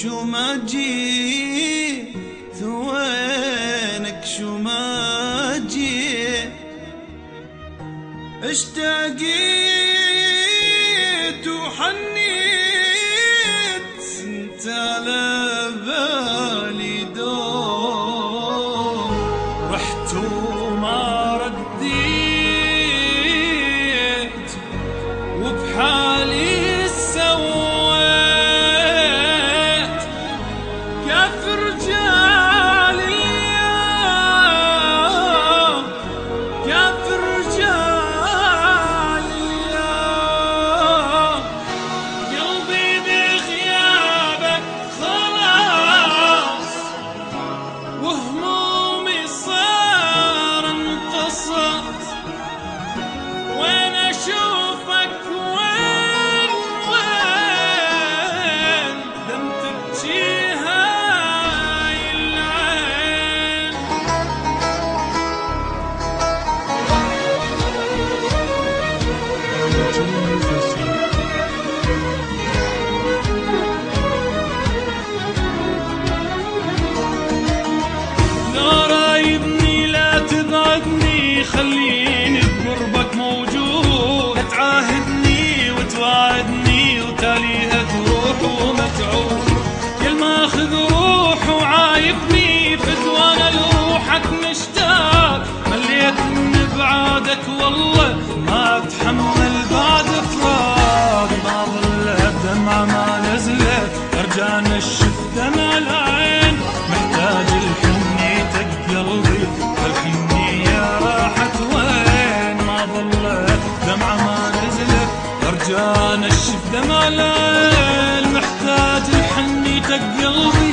شو ما جيت وينك شو ما جيت اشتاقيت وحنيت انت على بالي دوم رحت وما رديت وبحالي سويت كيف رجال اليوم كيف رجال اليوم قلبي بغيابك خلاص وهمومي صار انقصت وين اشوفك وين دم تبكي هاي العين لا رايبني لا تبعدني خليني بقربك موجود تعاهدني وتوعدني وتاليها تروح وما تعود كل ما اخذ روح وعايبني فتوانا لروحك مشتاق مليت من بعادك والله ما اتحمل بعد فراق ما ظلت دمعة ما نزلت ارجع نشف دمع العين محتاج الحنيتك قلبي الحنية راحت وين ما ظلت دمعة ما نزلت ارجع نشف دمع العين محتاج الحنيتك قلبي